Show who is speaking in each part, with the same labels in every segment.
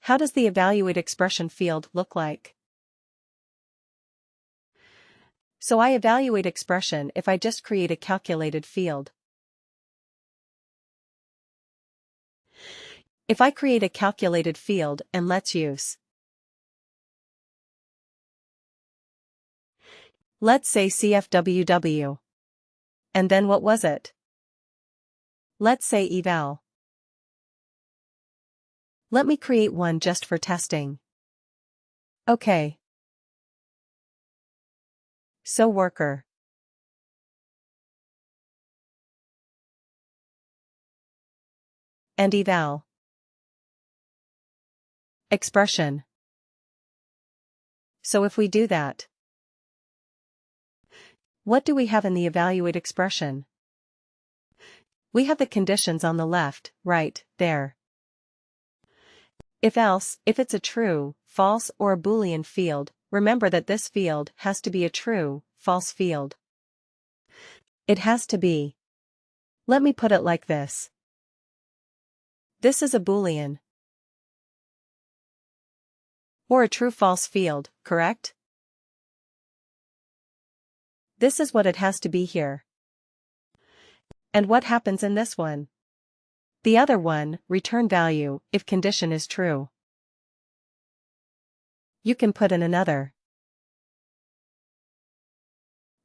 Speaker 1: How does the evaluate expression field look like? So I evaluate expression if I just create a calculated field. If I create a calculated field and let's say CFWW. And then what was it? Let's say eval. Let me create one just for testing. Okay. So worker. And eval. Expression. So if we do that, what do we have in the evaluate expression? We have the conditions on the left, right, there. If else, if it's a true, false or a Boolean field, remember that this field has to be a true, false field. It has to be. Let me put it like this. This is a Boolean. Or a true-false field, correct? This is what it has to be here. And what happens in this one? The other one, return value, if condition is true. You can put in another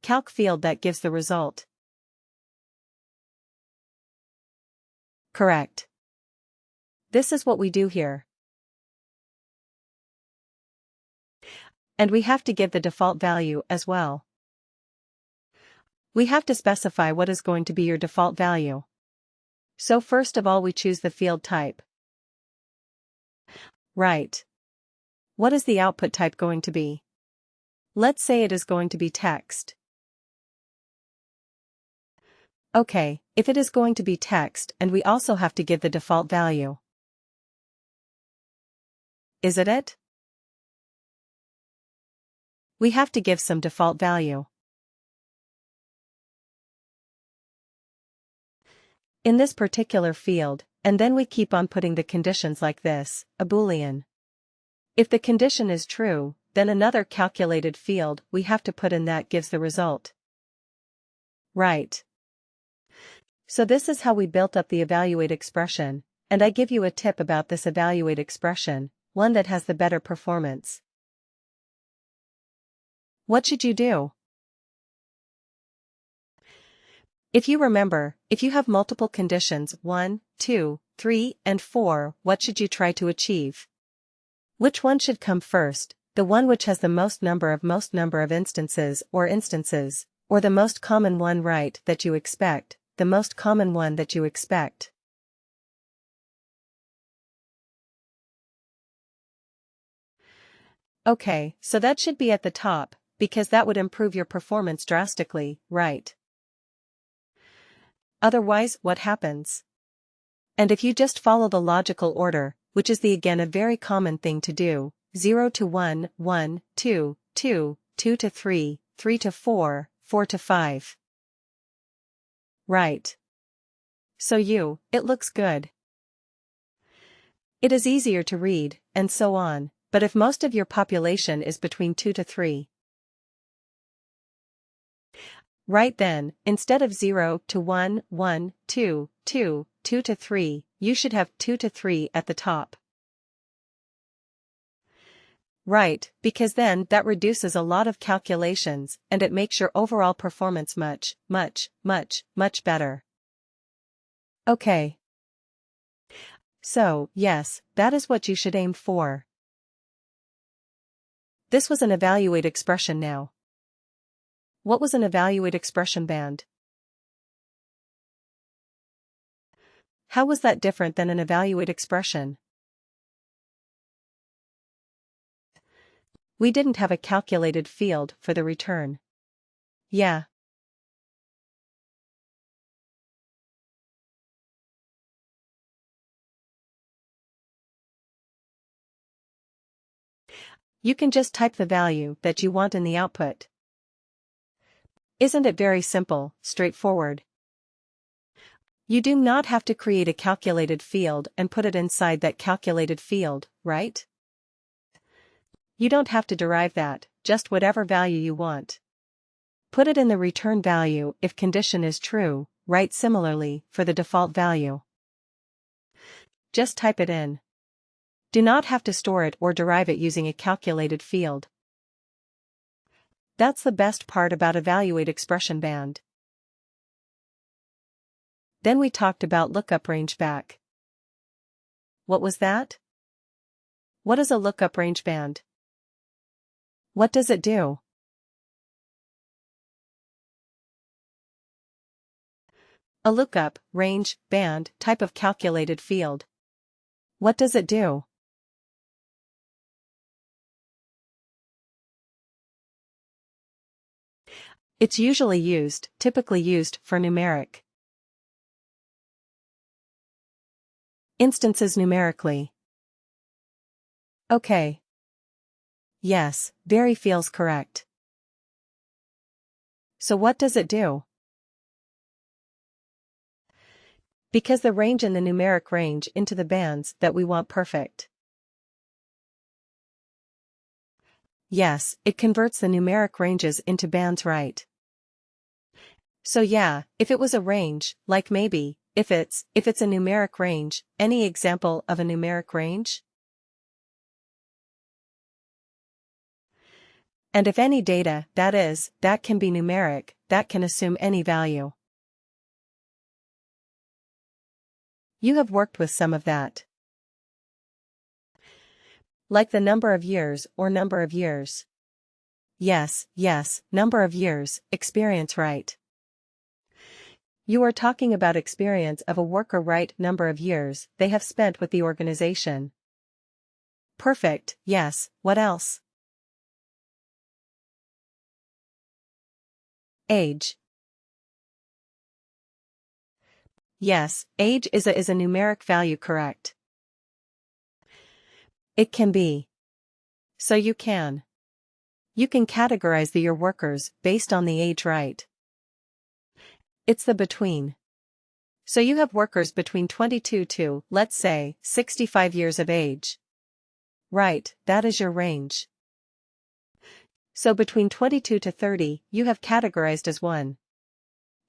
Speaker 1: calc field that gives the result. Correct. This is what we do here. And we have to give the default value as well. We have to specify what is going to be your default value. So first of all we choose the field type. Right. What is the output type going to be? Let's say it is going to be text. Okay, if it is going to be text and we also have to give the default value. Is it? We have to give some default value. In this particular field, and then we keep on putting the conditions like this, a Boolean. If the condition is true, then another calculated field we have to put in that gives the result. Right. So this is how we built up the evaluate expression, and I give you a tip about this evaluate expression, one that has the better performance. What should you do? If you remember, if you have multiple conditions 1, 2, 3, and 4, what should you try to achieve? Which one should come first, the one which has the most number of instances, or the most common one right that you expect, the most common one that you expect? Okay, so that should be at the top, because that would improve your performance drastically, right? Otherwise, what happens? And if you just follow the logical order, which is again a very common thing to do, 0 to 1, 1, 2, 2, 2 to 3, 3 to 4, 4 to 5. Right. So it looks good. It is easier to read, and so on, but if most of your population is between 2 to 3. Right then, instead of 0 to 1, 1, 2, 2, 2 to 3, you should have 2 to 3 at the top. Right, because then that reduces a lot of calculations and it makes your overall performance much, much, much, much better. Okay. So, yes, that is what you should aim for. This was an evaluate expression now. What was an evaluate expression band? How was that different than an evaluate expression? We didn't have a calculated field for the return. Yeah. You can just type the value that you want in the output. Isn't it very simple, straightforward? You do not have to create a calculated field and put it inside that calculated field, right? You don't have to derive that, just whatever value you want. Put it in the return value if condition is true, right? Similarly, for the default value. Just type it in. Do not have to store it or derive it using a calculated field. That's the best part about evaluate expression band. Then we talked about lookup range back. What was that? What is a lookup range band? What does it do? A lookup, range, band, type of calculated field. What does it do? It's typically used for numeric instances numerically. Okay. Yes, very feels correct. So what does it do? Because the range in the numeric range into the bands that we want perfect. Yes, it converts the numeric ranges into bands, right? So yeah, if it was a range, like maybe, if it's a numeric range, any example of a numeric range? And if any data, that can be numeric, that can assume any value. You have worked with some of that. Like the number of years or number of years. Yes, number of years, experience, right? You are talking about experience of a worker, right? Number of years they have spent with the organization. Perfect, yes, what else? Age. Yes, age is a numeric value, correct? It can be. So you can categorize your workers based on the age, right? It's the between. So you have workers between 22 to, let's say, 65 years of age. Right, that is your range. So between 22 to 30, you have categorized as 1.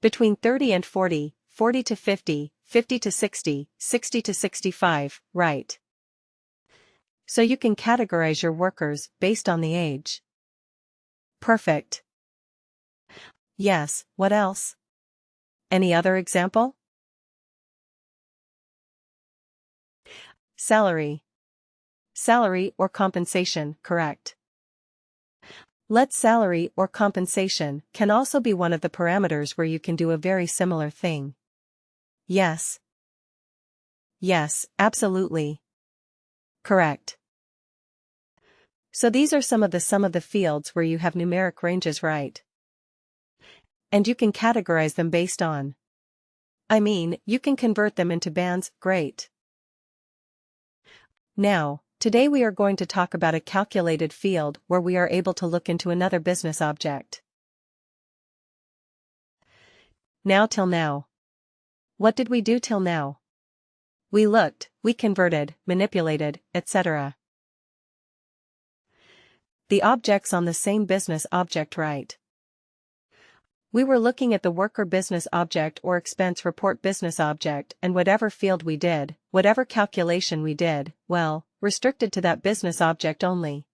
Speaker 1: Between 30 and 40, 40 to 50, 50 to 60, 60 to 65, right? So you can categorize your workers based on the age. Perfect. Yes, what else? Any other example? Salary. Salary or compensation, correct? Let salary or compensation can also be one of the parameters where you can do a very similar thing. Yes. Yes, absolutely. Correct. So these are some of the fields where you have numeric ranges, right? And you can categorize them based on. You can convert them into bands, great. Now, today we are going to talk about a calculated field where we are able to look into another business object. Now till now. What did we do till now? We looked, we converted, manipulated, etc. The objects on the same business object, right? We were looking at the worker business object or expense report business object, and whatever field we did, whatever calculation we did, well, restricted to that business object only.